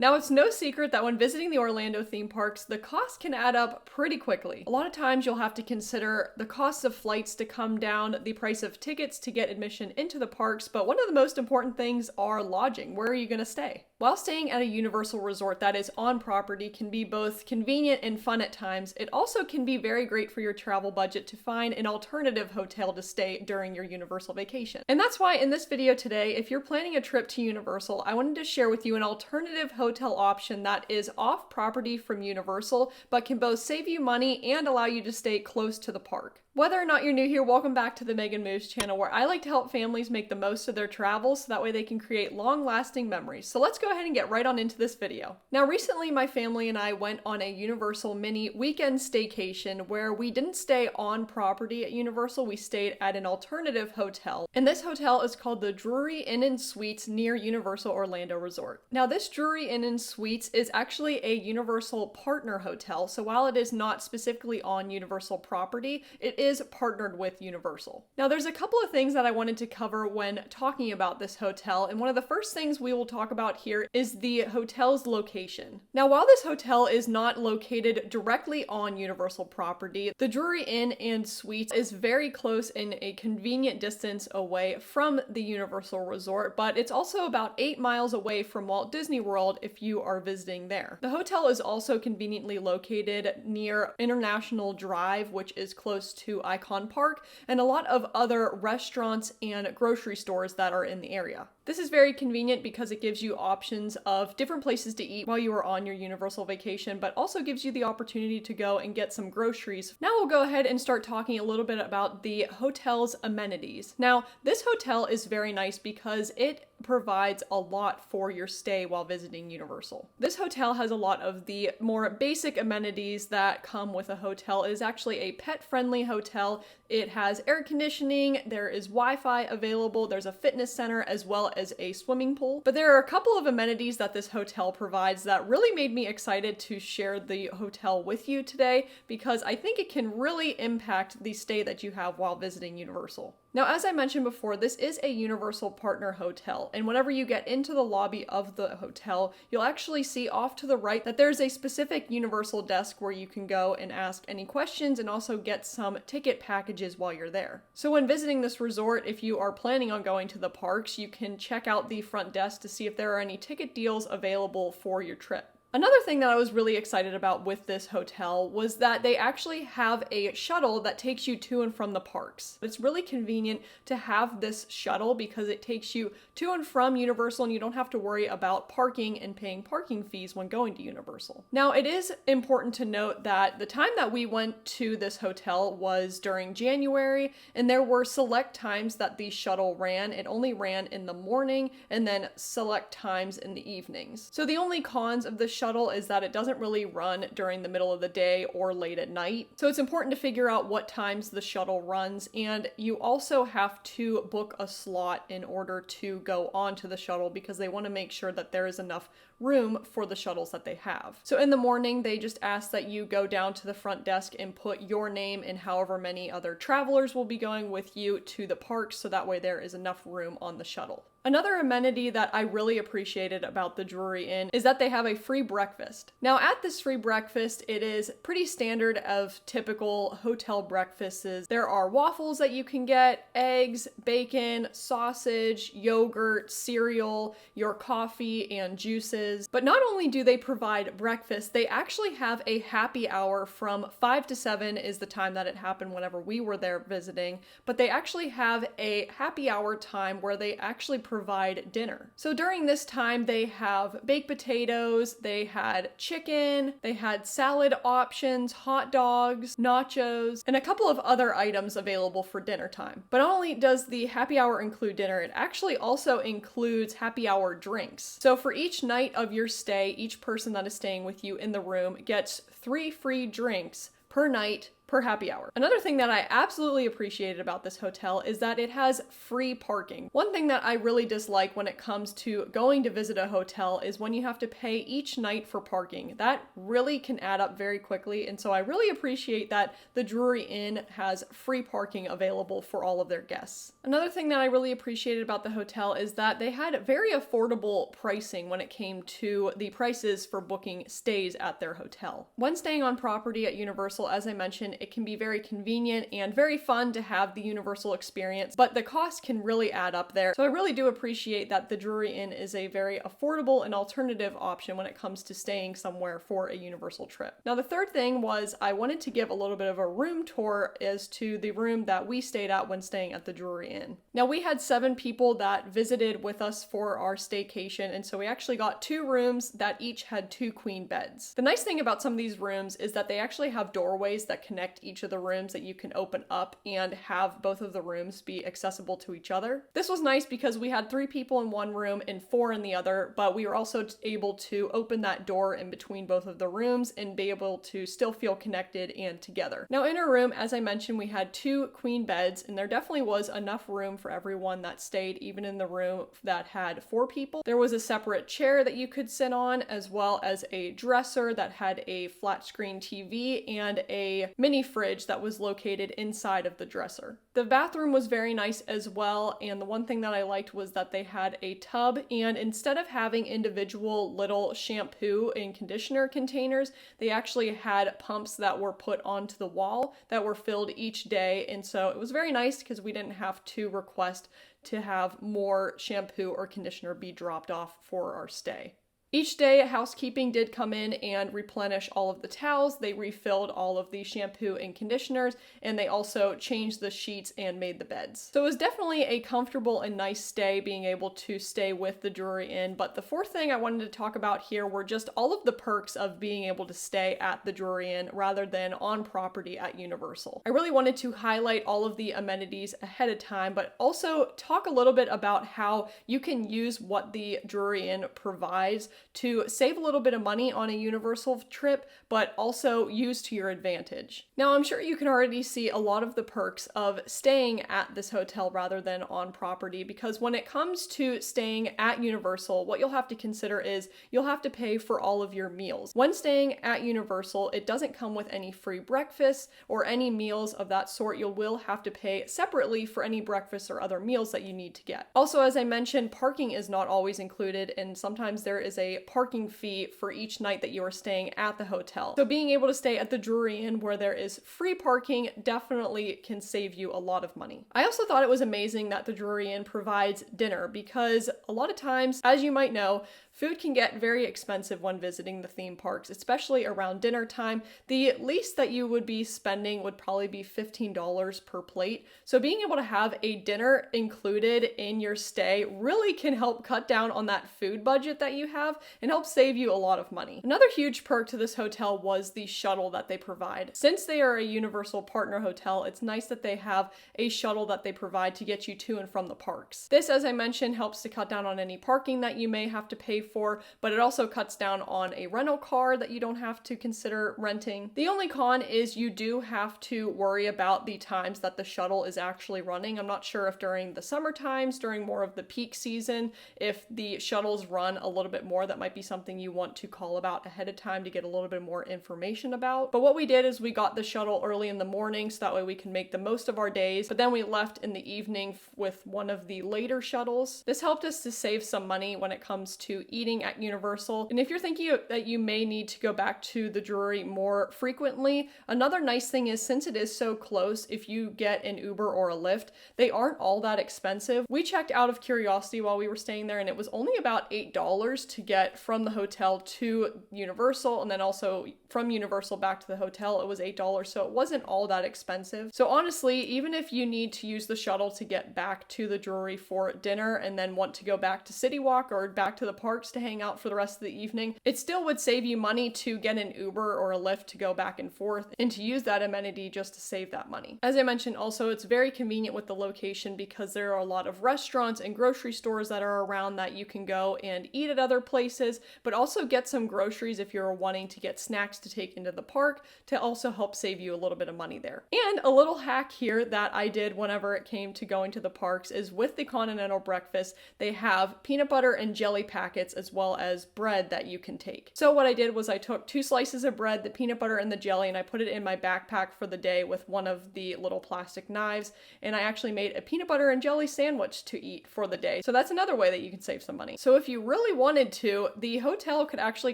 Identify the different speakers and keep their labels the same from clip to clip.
Speaker 1: Now, it's no secret that when visiting the Orlando theme parks, the cost can add up pretty quickly. A lot of times you'll have to consider the cost of flights to come down, the price of tickets to get admission into the parks, but one of the most important things are lodging. Where are you going to stay? While staying at a Universal resort that is on property can be both convenient and fun at times, it also can be very great for your travel budget to find an alternative hotel to stay during your Universal vacation. And that's why in this video today, if you're planning a trip to Universal, I wanted to share with you an alternative hotel option that is off property from Universal, but can both save you money and allow you to stay close to the park. Whether or not you're new here, welcome back to the Megan Moves channel, where I like to help families make the most of their travels so that way they can create long-lasting memories. So let's go ahead and get right on into this video. Now, recently my family and I went on a Universal mini weekend staycation where we didn't stay on property at Universal, we stayed at an alternative hotel. And this hotel is called the Drury Inn Suites near Universal Orlando Resort. Now, this Drury Inn Suites is actually a Universal partner hotel, so while it is not specifically on Universal property, it is partnered with Universal. Now, there's a couple of things that I wanted to cover when talking about this hotel, and one of the first things we will talk about here is the hotel's location. Now, while this hotel is not located directly on Universal property, the Drury Inn and Suites is very close in a convenient distance away from the Universal Resort, but it's also about 8 miles away from Walt Disney World if you are visiting there. The hotel is also conveniently located near International Drive, which is close to Icon Park, and a lot of other restaurants and grocery stores that are in the area. This is very convenient because it gives you options of different places to eat while you are on your Universal vacation, but also gives you the opportunity to go and get some groceries. Now we'll go ahead and start talking a little bit about the hotel's amenities. Now, this hotel is very nice because it provides a lot for your stay while visiting Universal. This hotel has a lot of the more basic amenities that come with a hotel. It is actually a pet-friendly hotel. It has air conditioning, there is Wi-Fi available, there's a fitness center as well as a swimming pool. But there are a couple of amenities that this hotel provides that really made me excited to share the hotel with you today, because I think it can really impact the stay that you have while visiting Universal. Now, as I mentioned before, this is a Universal partner hotel, and whenever you get into the lobby of the hotel, you'll actually see off to the right that there's a specific Universal desk where you can go and ask any questions and also get some ticket packages while you're there. So when visiting this resort, if you are planning on going to the parks, you can check out the front desk to see if there are any ticket deals available for your trip. Another thing that I was really excited about with this hotel was that they actually have a shuttle that takes you to and from the parks. It's really convenient to have this shuttle because it takes you to and from Universal and you don't have to worry about parking and paying parking fees when going to Universal. Now, it is important to note that the time that we went to this hotel was during January, and there were select times that the shuttle ran. It only ran in the morning and then select times in the evenings. So the only cons of this shuttle is that it doesn't really run during the middle of the day or late at night. So it's important to figure out what times the shuttle runs, and you also have to book a slot in order to go onto the shuttle because they want to make sure that there is enough room for the shuttles that they have. So in the morning, they just ask that you go down to the front desk and put your name and however many other travelers will be going with you to the park, so that way there is enough room on the shuttle. Another amenity that I really appreciated about the Drury Inn is that they have a free breakfast. Now, at this free breakfast, it is pretty standard of typical hotel breakfasts. There are waffles that you can get, eggs, bacon, sausage, yogurt, cereal, your coffee, and juices. But not only do they provide breakfast, they actually have a happy hour from 5 to 7 is the time that it happened whenever we were there visiting. But they actually have a happy hour time where they actually provide dinner. So during this time, they have baked potatoes, they had chicken, they had salad options, hot dogs, nachos, and a couple of other items available for dinner time. But not only does the happy hour include dinner, it actually also includes happy hour drinks. So for each night of your stay, each person that is staying with you in the room gets 3 free drinks per night per happy hour. Another thing that I absolutely appreciated about this hotel is that it has free parking. One thing that I really dislike when it comes to going to visit a hotel is when you have to pay each night for parking. That really can add up very quickly, and so I really appreciate that the Drury Inn has free parking available for all of their guests. Another thing that I really appreciated about the hotel is that they had very affordable pricing when it came to the prices for booking stays at their hotel. When staying on property at Universal, as I mentioned, it can be very convenient and very fun to have the Universal experience, but the cost can really add up there. So I really do appreciate that the Drury Inn is a very affordable and alternative option when it comes to staying somewhere for a Universal trip. Now, the third thing was I wanted to give a little bit of a room tour as to the room that we stayed at when staying at the Drury Inn. Now, we had 7 people that visited with us for our staycation, and so we actually got 2 rooms that each had 2 queen beds. The nice thing about some of these rooms is that they actually have doorways that connect each of the rooms that you can open up and have both of the rooms be accessible to each other. This was nice because we had 3 people in one room and 4 in the other, but we were also able to open that door in between both of the rooms and be able to still feel connected and together. Now, in our room, as I mentioned, we had 2 queen beds, and there definitely was enough room for everyone that stayed, even in the room that had 4 people. There was a separate chair that you could sit on, as well as a dresser that had a flat screen TV and a mini fridge that was located inside of the dresser. The bathroom was very nice as well, and the one thing that I liked was that they had a tub, and instead of having individual little shampoo and conditioner containers, they actually had pumps that were put onto the wall that were filled each day, and so it was very nice because we didn't have to request to have more shampoo or conditioner be dropped off for our stay. Each day, housekeeping did come in and replenish all of the towels. They refilled all of the shampoo and conditioners, and they also changed the sheets and made the beds. So it was definitely a comfortable and nice stay being able to stay with the Drury Inn. But the fourth thing I wanted to talk about here were just all of the perks of being able to stay at the Drury Inn rather than on property at Universal. I really wanted to highlight all of the amenities ahead of time, but also talk a little bit about how you can use what the Drury Inn provides to save a little bit of money on a Universal trip, but also use to your advantage. Now, I'm sure you can already see a lot of the perks of staying at this hotel rather than on property, because when it comes to staying at Universal, what you'll have to consider is you'll have to pay for all of your meals. When staying at Universal, it doesn't come with any free breakfast or any meals of that sort. You will have to pay separately for any breakfast or other meals that you need to get. Also, as I mentioned, parking is not always included, and sometimes there is a parking fee for each night that you are staying at the hotel. So being able to stay at the Drury Inn where there is free parking definitely can save you a lot of money. I also thought it was amazing that the Drury Inn provides dinner, because a lot of times, as you might know, food can get very expensive when visiting the theme parks, especially around dinner time. The least that you would be spending would probably be $15 per plate. So being able to have a dinner included in your stay really can help cut down on that food budget that you have and help save you a lot of money. Another huge perk to this hotel was the shuttle that they provide. Since they are a Universal partner hotel, it's nice that they have a shuttle that they provide to get you to and from the parks. This, as I mentioned, helps to cut down on any parking that you may have to pay for, but it also cuts down on a rental car that you don't have to consider renting. The only con is you do have to worry about the times that the shuttle is actually running. I'm not sure if during the summer times, during more of the peak season, if the shuttles run a little bit more. That might be something you want to call about ahead of time to get a little bit more information about. But what we did is we got the shuttle early in the morning so that way we can make the most of our days, but then we left in the evening with one of the later shuttles. This helped us to save some money when it comes to eating at Universal. And if you're thinking that you may need to go back to the Drury more frequently, another nice thing is, since it is so close, if you get an Uber or a Lyft, they aren't all that expensive. We checked out of curiosity while we were staying there, and it was only about $8 to get from the hotel to Universal, and then also from Universal back to the hotel, it was $8, so it wasn't all that expensive. So honestly, even if you need to use the shuttle to get back to the Drury for dinner and then want to go back to City Walk or back to the parks to hang out for the rest of the evening, it still would save you money to get an Uber or a Lyft to go back and forth and to use that amenity just to save that money. As I mentioned, also, it's very convenient with the location because there are a lot of restaurants and grocery stores that are around that you can go and eat at other places places, but also get some groceries if you're wanting to get snacks to take into the park to also help save you a little bit of money there. And a little hack here that I did whenever it came to going to the parks is with the continental breakfast, they have peanut butter and jelly packets as well as bread that you can take. So what I did was I took 2 slices of bread, the peanut butter and the jelly, and I put it in my backpack for the day with one of the little plastic knives, and I actually made a peanut butter and jelly sandwich to eat for the day. So that's another way that you can save some money. So if you really wanted to, the hotel could actually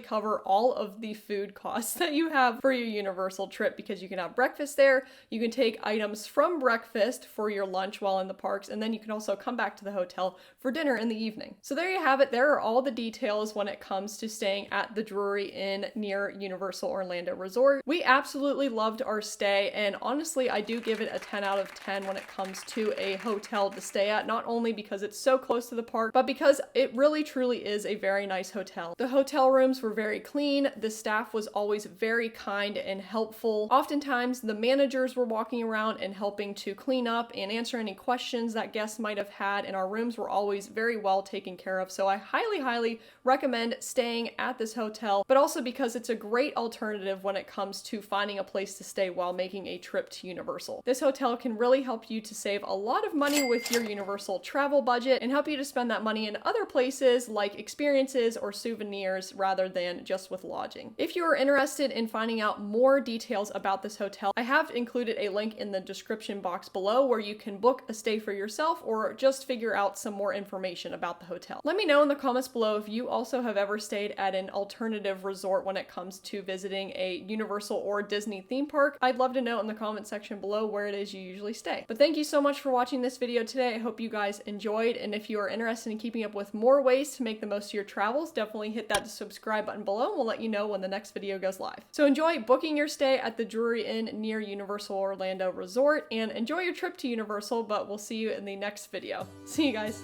Speaker 1: cover all of the food costs that you have for your Universal trip, because you can have breakfast there, you can take items from breakfast for your lunch while in the parks, and then you can also come back to the hotel for dinner in the evening. So there you have it. There are all the details when it comes to staying at the Drury Inn near Universal Orlando Resort. We absolutely loved our stay, and honestly, I do give it a 10 out of 10 when it comes to a hotel to stay at, not only because it's so close to the park, but because it really truly is a very nice hotel. The hotel rooms were very clean, the staff was always very kind and helpful. Oftentimes, the managers were walking around and helping to clean up and answer any questions that guests might have had, and our rooms were always very well taken care of. So I highly recommend staying at this hotel, but also because it's a great alternative when it comes to finding a place to stay while making a trip to Universal. This hotel can really help you to save a lot of money with your Universal travel budget and help you to spend that money in other places like experiences or souvenirs rather than just with lodging. If you are interested in finding out more details about this hotel, I have included a link in the description box below where you can book a stay for yourself or just figure out some more information about the hotel. Let me know in the comments below if you also have ever stayed at an alternative resort when it comes to visiting a Universal or Disney theme park. I'd love to know in the comment section below where it is you usually stay. But thank you so much for watching this video today. I hope you guys enjoyed, and if you are interested in keeping up with more ways to make the most of your travels, definitely hit that subscribe button below and we'll let you know when the next video goes live. So enjoy booking your stay at the Drury Inn near Universal Orlando Resort, and enjoy your trip to Universal, but we'll see you in the next video. See you guys.